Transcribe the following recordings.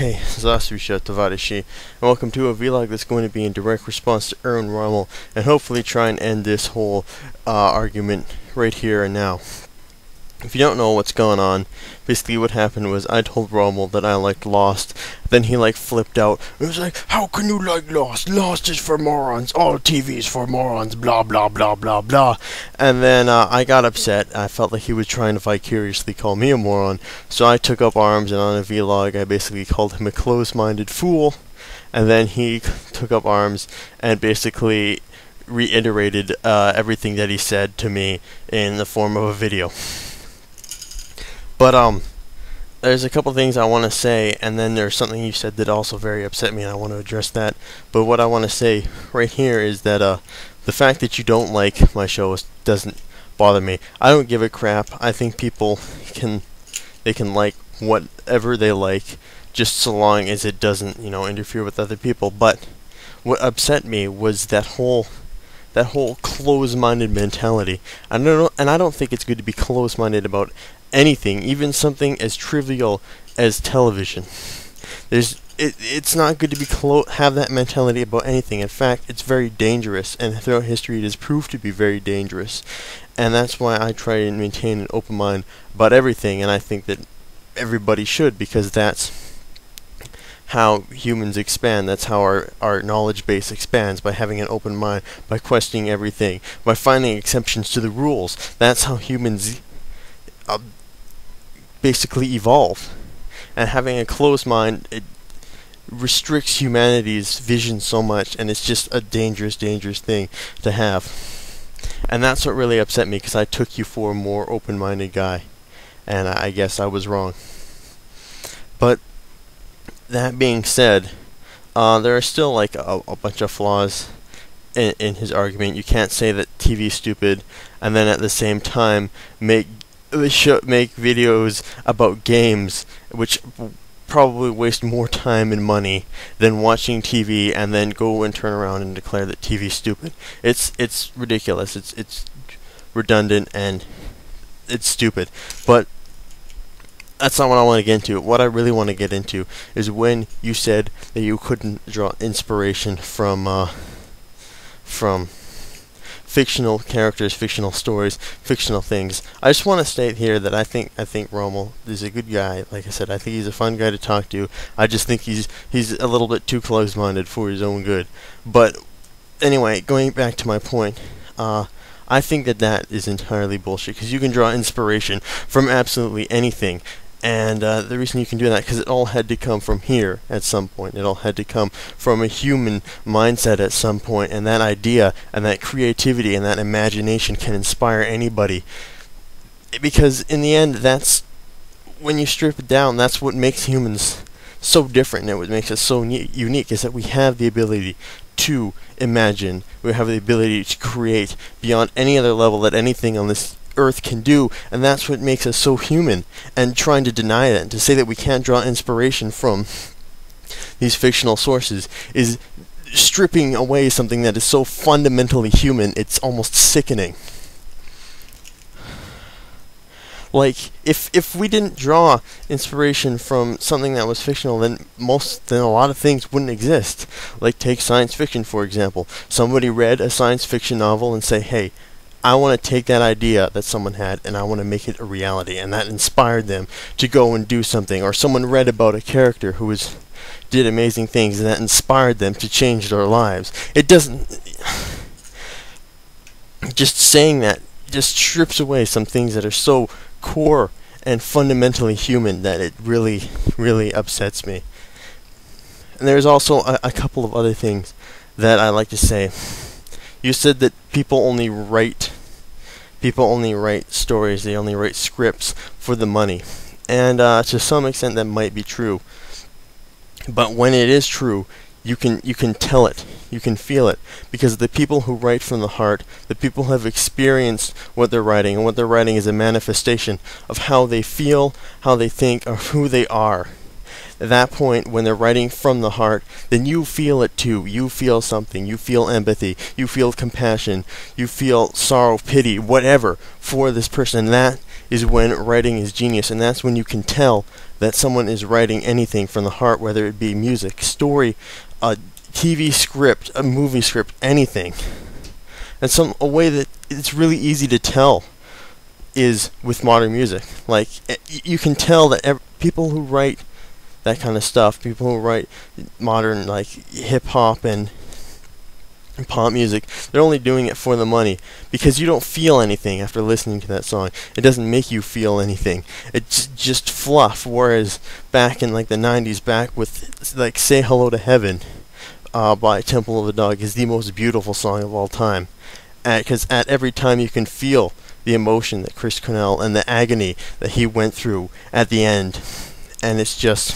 Hey, JosefVStalin, and welcome to a vlog that's going to be in direct response to Rommel, and hopefully try and end this whole argument right here and now. If you don't know what's going on, basically what happened was I told Rommel that I liked Lost. Then he flipped out. It was like, how can you like Lost? Lost is for morons. All TV is for morons. Blah blah blah blah blah. And then I got upset. I felt like he was trying to vicariously call me a moron. So I took up arms, and on a vlog I basically called him a closed-minded fool. And then he took up arms and basically reiterated everything that he said to me in the form of a video. But there's a couple things I want to say, and then there's something you said that also very upset me, and I want to address that. But what I want to say right here is that the fact that you don't like my show doesn't bother me. I don't give a crap. I think people can like whatever they like, just so long as it doesn't, interfere with other people. But what upset me was that whole closed-minded mentality. I don't think it's good to be closed-minded about anything, even something as trivial as television. It's not good to be have that mentality about anything. In fact, it's very dangerous, and throughout history it has proved to be very dangerous. And that's why I try to maintain an open mind about everything, and I think that everybody should, because that's how humans expand. That's how our knowledge base expands, by having an open mind, by questioning everything, by finding exceptions to the rules. That's how humans basically evolve. And having a closed mind, it restricts humanity's vision so much, and it's just a dangerous thing to have. And that's what really upset me, because I took you for a more open-minded guy, and I guess I was wrong. But that being said, there are still a bunch of flaws in his argument. You can't say that TV is stupid and then at the same time make videos about games which probably waste more time and money than watching TV, and then go and turn around and declare that TV is stupid. It's ridiculous. It's redundant, and it's stupid. But that's not what I want to get into. What I really want to get into is when you said that you couldn't draw inspiration from fictional characters, fictional stories, fictional things. I just want to state here that I think Rommel is a good guy. Like I said, I think he's a fun guy to talk to. I just think he's a little bit too close-minded for his own good. But anyway, going back to my point, I think that is entirely bullshit, because you can draw inspiration from absolutely anything. And the reason you can do that, because it all had to come from here at some point. It all had to come from a human mindset at some point, and that idea and that creativity and that imagination can inspire anybody. Because in the end, that's, when you strip it down, that's what makes humans so different, and what makes us so unique, is that we have the ability to imagine. We have the ability to create beyond any other level that anything on this Earth can do, and that's what makes us so human. And trying to deny that, and to say that we can't draw inspiration from these fictional sources, is stripping away something that is so fundamentally human. It's almost sickening. Like, if we didn't draw inspiration from something that was fictional, then a lot of things wouldn't exist. Like, take science fiction, for example. Somebody read a science fiction novel and say, hey, I want to take that idea that someone had, and I want to make it a reality, and that inspired them to go and do something. Or someone read about a character who did amazing things, and that inspired them to change their lives. It doesn't... Just saying that just strips away some things that are so core and fundamentally human that it really, really upsets me. And there's also a couple of other things that I like to say. You said that people only write stories, they only write scripts for the money. And to some extent that might be true. But when it is true, you can tell it, you can feel it, because the people who write from the heart, the people who have experienced what they're writing, and what they're writing is a manifestation of how they feel, how they think, or who they are. at that point, when they're writing from the heart, then you feel it too. You feel something. You feel empathy. You feel compassion. You feel sorrow, pity, whatever for this person. And that is when writing is genius, and that's when you can tell that someone is writing anything from the heart, whether it be music, story, a TV script, a movie script, anything. And a way that it's really easy to tell is with modern music. Like, you can tell that people who write that kind of stuff, people who write modern, like, hip-hop and pop music, they're only doing it for the money, because you don't feel anything after listening to that song. It doesn't make you feel anything. It's just fluff. Whereas back in like the 90s, back with like Say Hello to Heaven by Temple of the Dog is the most beautiful song of all time, because at every time you can feel the emotion that Chris Cornell and the agony that he went through at the end, and it's just,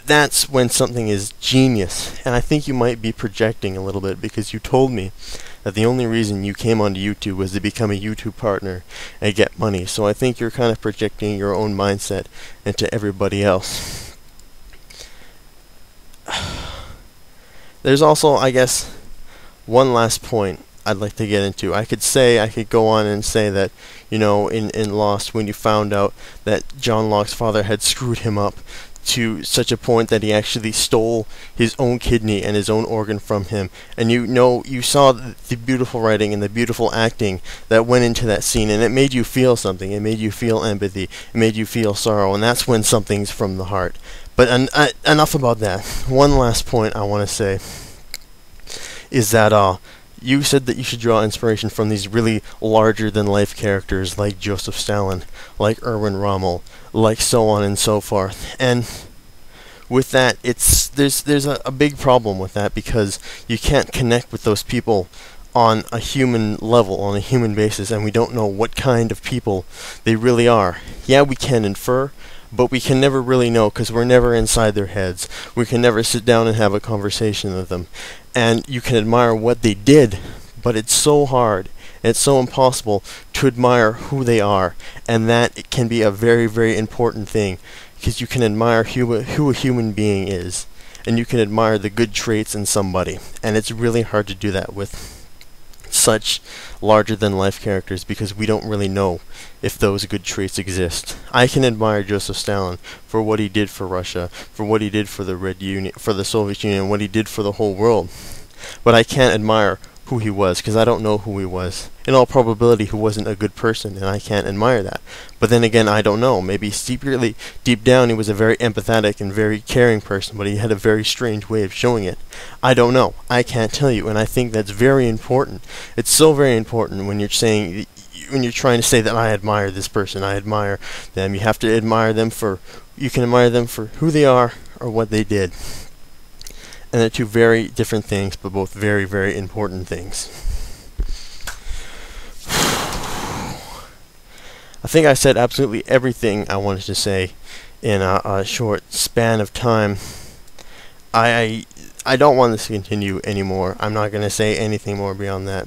that's when something is genius. And I think you might be projecting a little bit, because you told me that the only reason you came onto YouTube was to become a YouTube partner and get money. So I think you're kind of projecting your own mindset into everybody else. There's also, I guess, one last point I'd like to get into. I could go on and say that, you know, in Lost, when you found out that John Locke's father had screwed him up to such a point that he actually stole his own kidney and his own organ from him, and you saw the beautiful writing and the beautiful acting that went into that scene, and it made you feel something. It made you feel empathy. It made you feel sorrow, and that's when something's from the heart. But enough about that. One last point I want to say is that you said that you should draw inspiration from these really larger-than-life characters like Joseph Stalin, like Erwin Rommel, like so on and so forth. And with that, there's a big problem with that, because you can't connect with those people on a human level, on a human basis, and we don't know what kind of people they really are. Yeah, we can infer, but we can never really know, because we're never inside their heads. We can never sit down and have a conversation with them. And you can admire what they did, but it's so hard, it's so impossible to admire who they are, and that it can be a very, very important thing, because you can admire who a human being is, and you can admire the good traits in somebody, and it's really hard to do that with such larger-than-life characters, because we don't really know if those good traits exist. I can admire Joseph Stalin for what he did for Russia, for what he did for the Soviet Union, what he did for the whole world, but I can't admire who he was, because I don't know who he was. In all probability, he wasn't a good person, and I can't admire that. But then again, I don't know. Maybe secretly, deep down, he was a very empathetic and very caring person, but he had a very strange way of showing it. I don't know. I can't tell you, and I think that's very important. It's so very important when you're saying, when you're trying to say that I admire this person, I admire them. You have to admire them for, you can admire them for who they are or what they did. And they're two very different things, but both very, very important things. I think I said absolutely everything I wanted to say in a short span of time. I don't want this to continue anymore. I'm not going to say anything more beyond that.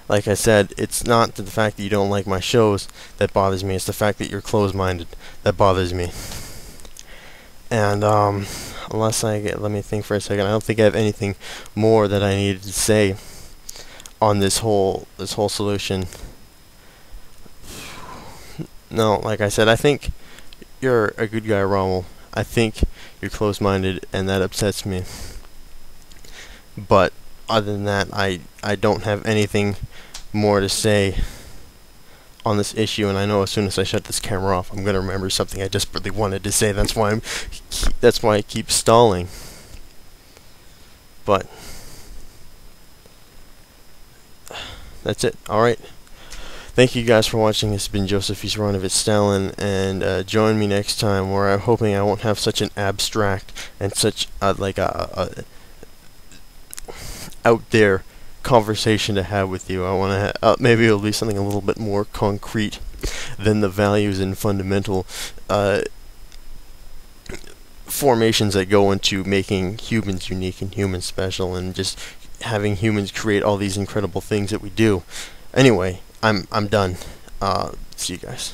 Like I said, it's not the fact that you don't like my shows that bothers me. It's the fact that you're closed-minded that bothers me. And let me think for a second. I don't think I have anything more that I needed to say on this whole solution. No, like I said, I think you're a good guy, Rommel. I think you're closed-minded, and that upsets me. But other than that, I don't have anything more to say on this issue, and I know as soon as I shut this camera off, I'm gonna remember something I desperately wanted to say. That's why I keep stalling. But that's it. All right. Thank you guys for watching. This has been JosefVStalin, and join me next time, where I'm hoping I won't have such an abstract and such like a out there conversation to have with you. I want to maybe it'll be something a little bit more concrete than the values and fundamental formations that go into making humans unique and humans special, and just having humans create all these incredible things that we do. Anyway, I'm done. See you guys.